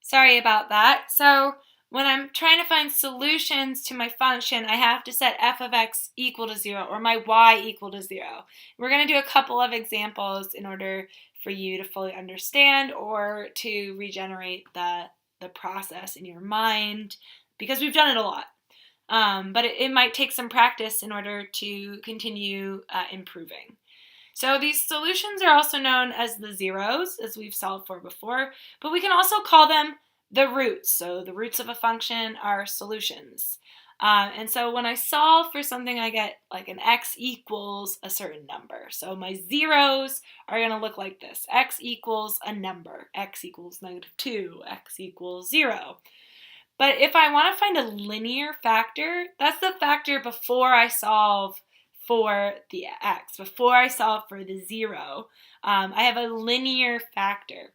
Sorry about that. So when I'm trying to find solutions to my function, I have to set f of x equal to 0 or my y equal to 0. We're going to do a couple of examples in order for you to fully understand or to regenerate the process in your mind because we've done it a lot. But it might take some practice in order to continue improving. So these solutions are also known as the zeros, as we've solved for before, but we can also call them the roots. So the roots of a function are solutions. And so when I solve for something, I get like an x equals a certain number. So my zeros are going to look like this. X equals a number. X equals -2. X equals 0. But if I want to find a linear factor, that's the factor before I solve for the x, before I solve for the 0. I have a linear factor.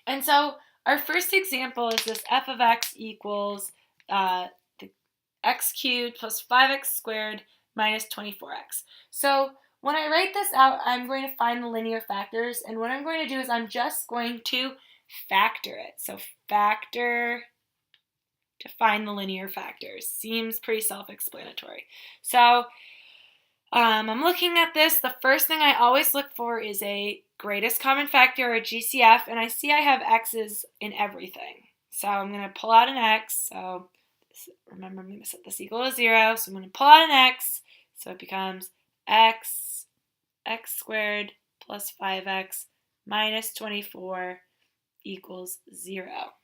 And so our first example is this f of x equals the x cubed plus 5x squared minus 24x. So when I write this out, I'm going to find the linear factors, and what I'm going to do is I'm just going to factor it. So factor to find the linear factors. Seems pretty self-explanatory. So I'm looking at this. The first thing I always look for is a greatest common factor, or GCF, and I see I have x's in everything. So I'm going to pull out an x. So remember, I'm going to set this equal to 0. So I'm going to pull out an x. So it becomes x squared plus 5x minus 24 equals 0.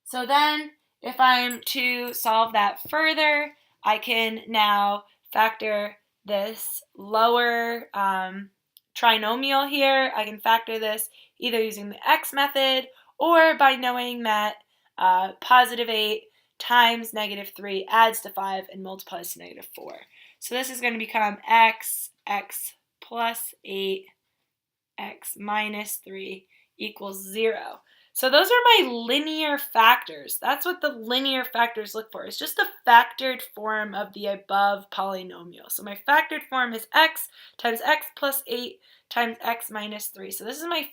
So then, if I'm to solve that further, I can now factor this lower trinomial here. I can factor this either using the x method or by knowing that positive 8 times -3 adds to 5 and multiplies to -4. So this is going to become x plus 8, x minus 3 equals 0. So those are my linear factors. That's what the linear factors look for. It's just a factored form of the above polynomial. So my factored form is x times x plus 8 times x minus 3. So this is my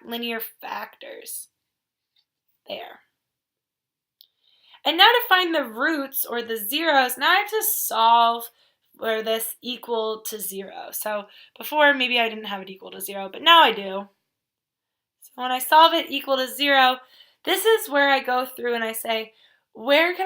linear factors there. And now to find the roots or the zeros, now I have to solve for this equal to 0. So before maybe I didn't have it equal to 0, but now I do. When I solve it equal to 0, this is where I go through and I say, what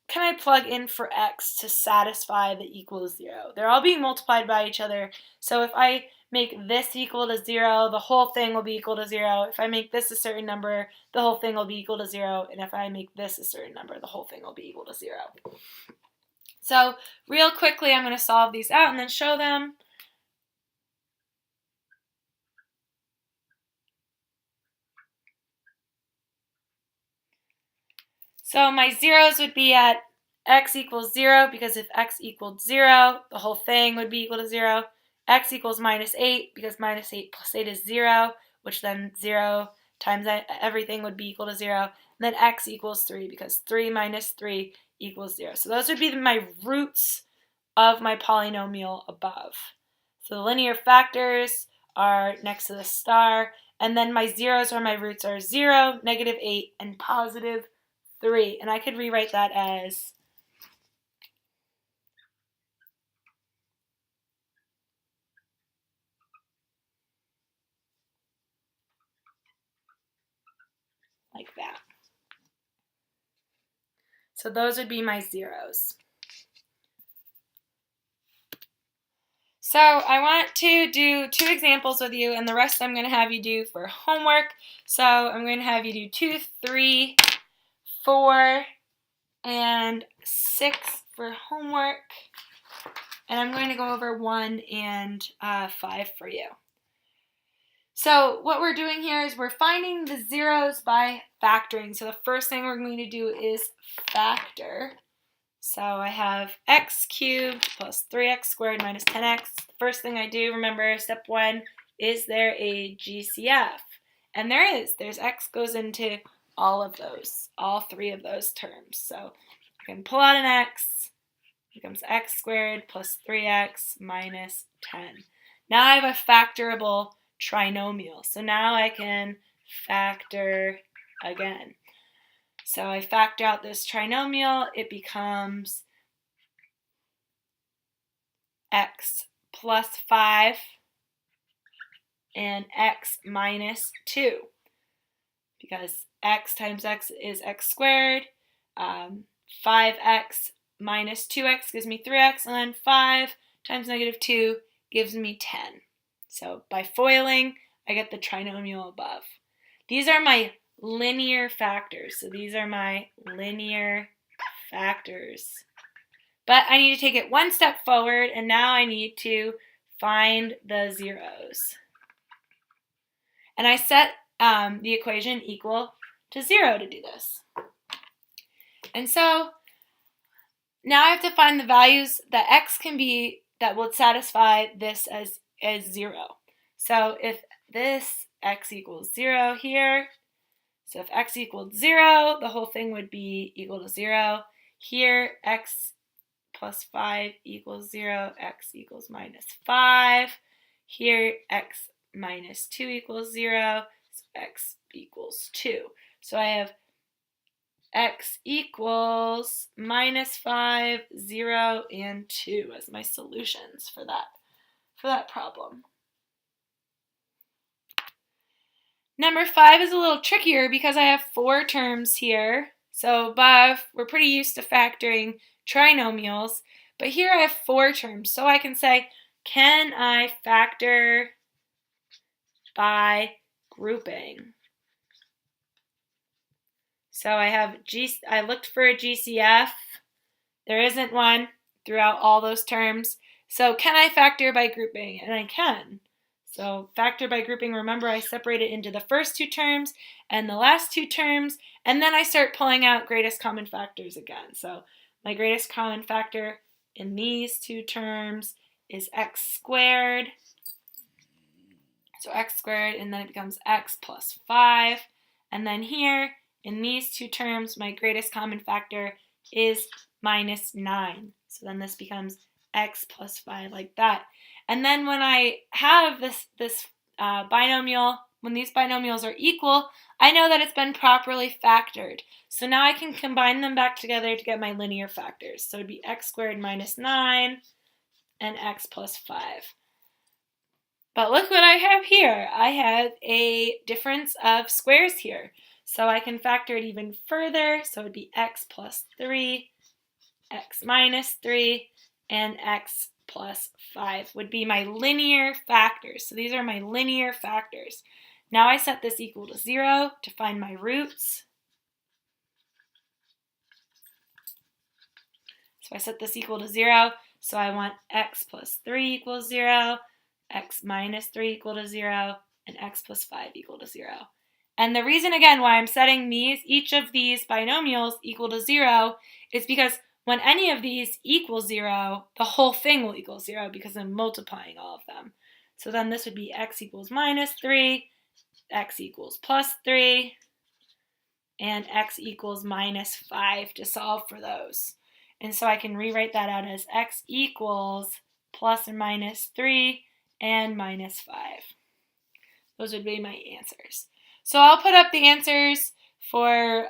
can I plug in for x to satisfy the equals 0? They're all being multiplied by each other. So if I make this equal to 0, the whole thing will be equal to 0. If I make this a certain number, the whole thing will be equal to 0. And if I make this a certain number, the whole thing will be equal to 0. So real quickly, I'm going to solve these out and then show them. So my zeros would be at x equals 0, because if x equaled 0, the whole thing would be equal to 0. X equals -8, because -8 plus 8 is 0, which then 0 times everything would be equal to 0. And then x equals 3, because 3 minus 3 equals 0. So those would be my roots of my polynomial above. So the linear factors are next to the star, and then my zeros or my roots are 0, -8, and positive 3, and I could rewrite that as like that. So those would be my zeros. So I want to do 2 examples with you, and the rest I'm going to have you do for homework. So I'm going to have you do 2, 3, 4, and 6 for homework. And I'm going to go over 1 and 5 for you. So what we're doing here is we're finding the zeros by factoring. So the first thing we're going to do is factor. So I have x cubed plus 3x squared minus 10x. The first thing I do, remember, step 1, is there a GCF? And there is. There's x goes into all of those, all 3 of those terms. So I can pull out an x. It becomes x squared plus 3x minus 10. Now I have a factorable trinomial. So now I can factor again. So I factor out this trinomial, it becomes x plus 5 and x minus 2, because x times x is x squared. 5x minus 2x gives me 3x, and then 5 times negative 2 gives me 10. So by FOILing, I get the trinomial above. These are my linear factors. So these are my linear factors. But I need to take it one step forward, and now I need to find the zeros. And I set the equation equal to 0 to do this. And so now I have to find the values that x can be that will satisfy this as 0. So if this x equals 0 here, so if x equals 0, the whole thing would be equal to 0. Here, x plus 5 equals 0, x equals minus 5. Here, x minus 2 equals 0, so x equals 2. So I have x equals minus 5, 0, and 2 as my solutions for that problem. Number 5 is a little trickier because I have 4 terms here. So above, we're pretty used to factoring trinomials, but here I have 4 terms. So I can say, can I factor by grouping? So I looked for a GCF. There isn't one throughout all those terms. So can I factor by grouping? And I can. So factor by grouping, remember I separate it into the first 2 terms and the last 2 terms, and then I start pulling out greatest common factors again. So my greatest common factor in these 2 terms is x squared. So x squared, and then it becomes x plus 5. And then here, in these 2 terms, my greatest common factor is minus 9. So then this becomes x plus 5 like that. And then when I have this binomial, when these binomials are equal, I know that it's been properly factored. So now I can combine them back together to get my linear factors. So it would be x squared minus 9 and x plus 5. But look what I have here. I have a difference of squares here. So I can factor it even further. So it would be x plus 3, x minus 3, and x plus 5 would be my linear factors. So these are my linear factors. Now I set this equal to 0 to find my roots. So I set this equal to 0. So I want x plus 3 equals 0, x minus 3 equal to 0, and x plus 5 equal to 0. And the reason, again, why I'm setting each of these binomials equal to 0 is because when any of these equals 0, the whole thing will equal 0 because I'm multiplying all of them. So then this would be x equals minus 3, x equals plus 3, and x equals minus 5 to solve for those. And so I can rewrite that out as x equals plus or minus 3 and minus 5. Those would be my answers. So I'll put up the answers for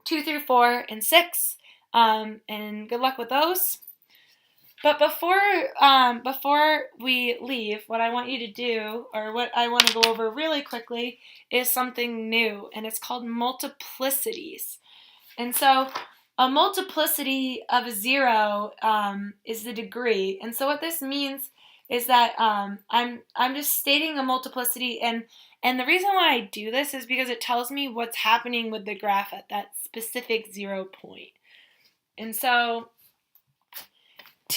2 through 4 and 6, and good luck with those. But before we leave, what I want you to do, or what I want to go over really quickly, is something new, and it's called multiplicities. And so a multiplicity of a 0 is the degree. And so what this means is that I'm just stating a multiplicity, and the reason why I do this is because it tells me what's happening with the graph at that specific 0 point. And so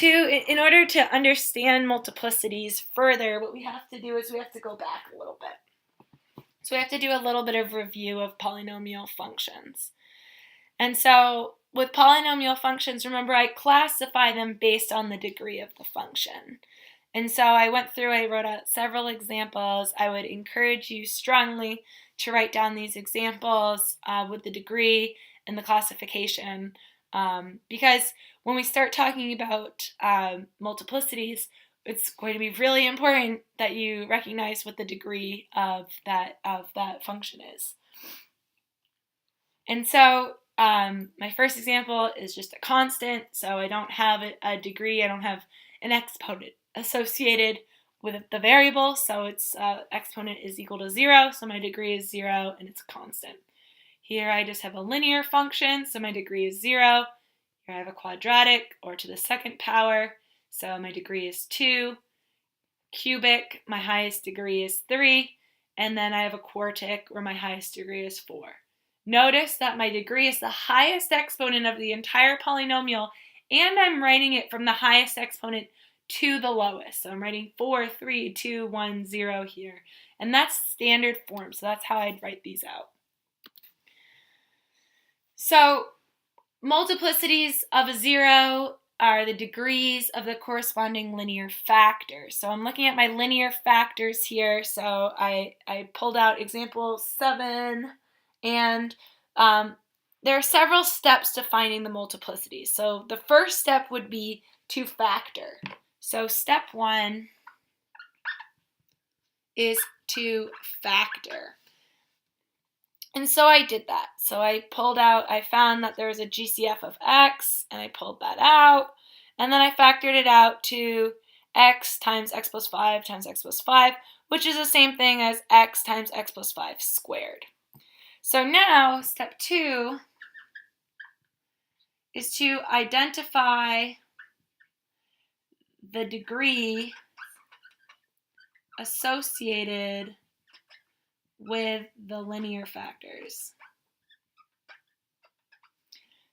in order to understand multiplicities further, what we have to do is we have to go back a little bit. So we have to do a little bit of review of polynomial functions. And so with polynomial functions, remember I classify them based on the degree of the function. And so I wrote out several examples. I would encourage you strongly to write down these examples with the degree and the classification, because when we start talking about multiplicities, it's going to be really important that you recognize what the degree of that function is. And so my first example is just a constant, so I don't have a degree, I don't have an exponent associated with the variable, so its exponent is equal to 0, so my degree is 0, and it's a constant. Here I just have a linear function, so my degree is 0. Here I have a quadratic, or to the second power, so my degree is 2. Cubic, my highest degree is 3. And then I have a quartic, where my highest degree is 4. Notice that my degree is the highest exponent of the entire polynomial, and I'm writing it from the highest exponent to the lowest. So I'm writing 4, 3, 2, 1, 0 here. And that's standard form, so that's how I'd write these out. So multiplicities of a 0 are the degrees of the corresponding linear factors. So I'm looking at my linear factors here. So I pulled out example 7, and there are several steps to finding the multiplicities. So the first step would be to factor. So step 1 is to factor. And so I did that. So I found that there was a GCF of x, and I pulled that out, and then I factored it out to x times x plus 5 times x plus 5, which is the same thing as x times x plus 5 squared. So now, step 2 is to identify the degree associated with the linear factors.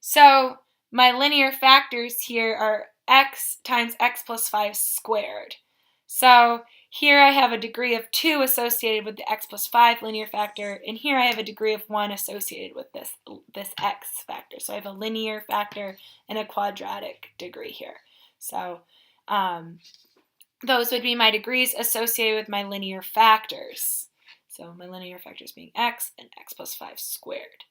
So my linear factors here are x times x plus 5 squared. So here I have a degree of 2 associated with the x plus 5 linear factor, and here I have a degree of 1 associated with this x factor. So I have a linear factor and a quadratic degree here. So those would be my degrees associated with my linear factors. So my linear factors being x and x plus 5 squared.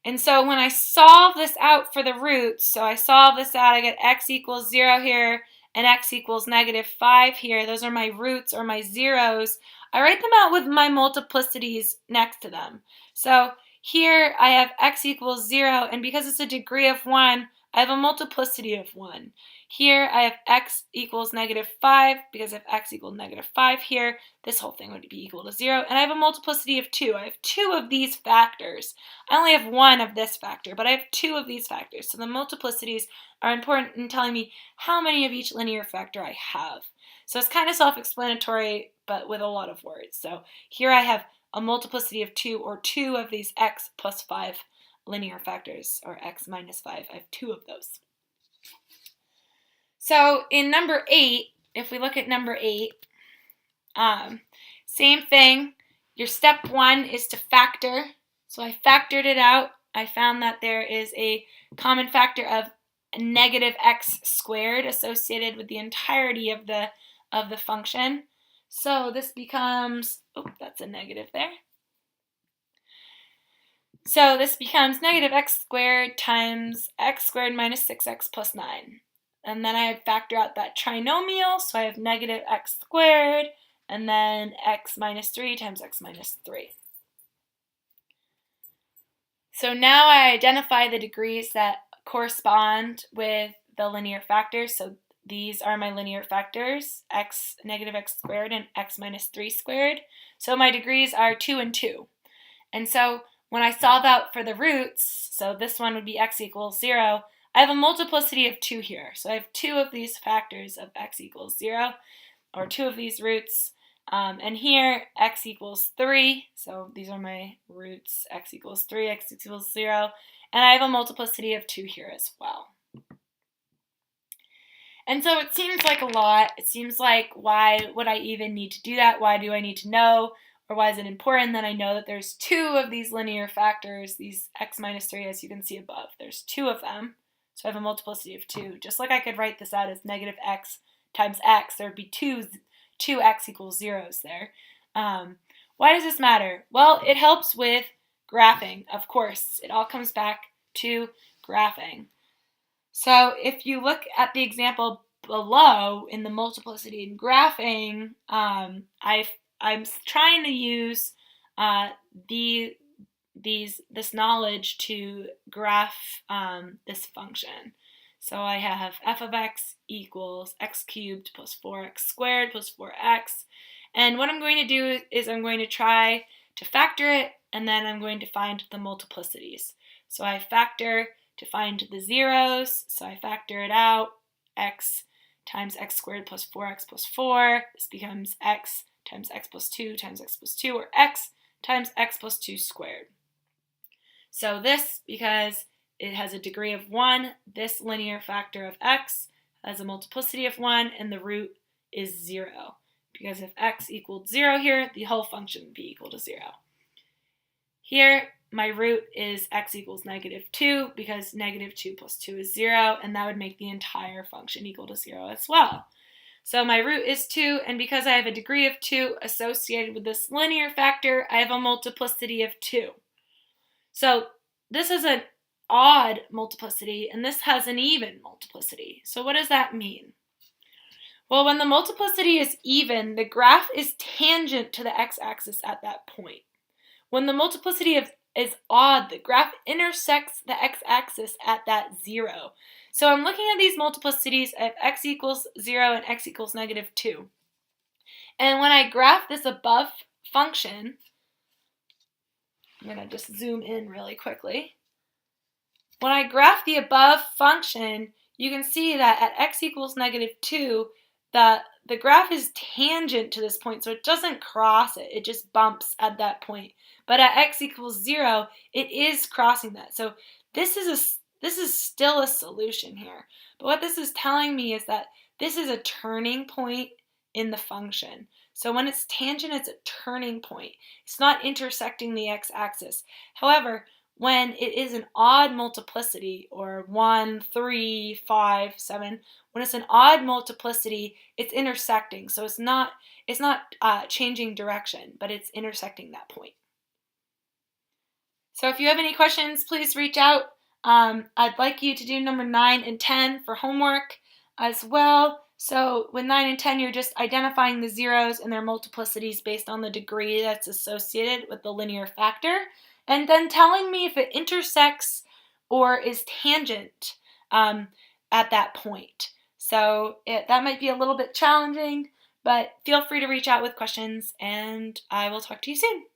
And so when I solve this out for the roots, so I solve this out, I get x equals 0 here and x equals negative 5 here. Those are my roots, or my zeros. I write them out with my multiplicities next to them. So here I have x equals 0, and because it's a degree of 1, I have a multiplicity of 1. Here I have x equals negative 5, because if x equals negative 5 here, this whole thing would be equal to 0. And I have a multiplicity of 2. I have 2 of these factors. I only have 1 of this factor, but I have 2 of these factors. So the multiplicities are important in telling me how many of each linear factor I have. So it's kind of self-explanatory, but with a lot of words. So here I have a multiplicity of 2, or 2 of these x plus 5 linear factors, or x minus 5. I have 2 of those. So in number 8, if we look at number 8, same thing. Your step 1 is to factor. So I factored it out. I found that there is a common factor of negative x squared associated with the entirety of the function. So this becomes, that's a negative there. So this becomes negative x squared times x squared minus 6x plus 9. And then I factor out that trinomial, so I have negative x squared, and then x minus 3 times x minus 3. So now I identify the degrees that correspond with the linear factors. So these are my linear factors, x negative x squared and x minus 3 squared. So my degrees are 2 and 2. And so when I solve out for the roots, so this one would be x equals 0, I have a multiplicity of 2 here. So I have 2 of these factors of x equals 0, or 2 of these roots. And here, x equals 3. So these are my roots. X equals 3, x equals 0. And I have a multiplicity of 2 here as well. And so it seems like a lot. It seems like, why would I even need to do that? Why do I need to know? Or why is it important that I know that there's 2 of these linear factors, these x minus 3, as you can see above. There's 2 of them. So I have a multiplicity of 2. Just like I could write this out as negative x times x, there would be 2 x equals 0s there. Why does this matter? Well, it helps with graphing, of course. It all comes back to graphing. So if you look at the example below in the multiplicity and graphing, I'm trying to use this knowledge to graph this function. So I have f of x equals x cubed plus 4x squared plus 4x. And what I'm going to do is I'm going to try to factor it, and then I'm going to find the multiplicities. So I factor to find the zeros, so I factor it out, x times x squared plus 4x plus 4. This becomes x times x plus 2 times x plus 2, or x times x plus 2 squared. So this, because it has a degree of 1, this linear factor of x has a multiplicity of 1, and the root is 0. Because if x equaled 0 here, the whole function would be equal to 0. Here, my root is x equals -2, because -2 plus 2 is 0, and that would make the entire function equal to 0 as well. So my root is 2, and because I have a degree of 2 associated with this linear factor, I have a multiplicity of 2. So this is an odd multiplicity, and this has an even multiplicity. So what does that mean? Well, when the multiplicity is even, the graph is tangent to the x-axis at that point. When the multiplicity is odd, the graph intersects the x-axis at that 0. So I'm looking at these multiplicities of x equals 0 and x equals -2. And when I graph this above function, I'm going to just zoom in really quickly. When I graph the above function, you can see that at x equals -2, the graph is tangent to this point, so it doesn't cross it. It just bumps at that point. But at x equals 0, it is crossing that. So this is still a solution here. But what this is telling me is that this is a turning point in the function. So when it's tangent, it's a turning point. It's not intersecting the x-axis. However, when it is an odd multiplicity, or 1, 3, 5, 7, when it's an odd multiplicity, it's intersecting. So it's not changing direction, but it's intersecting that point. So if you have any questions, please reach out. I'd like you to do number 9 and 10 for homework as well. So with 9 and 10, you're just identifying the zeros and their multiplicities based on the degree that's associated with the linear factor, and then telling me if it intersects or is tangent at that point. So that might be a little bit challenging, but feel free to reach out with questions, and I will talk to you soon.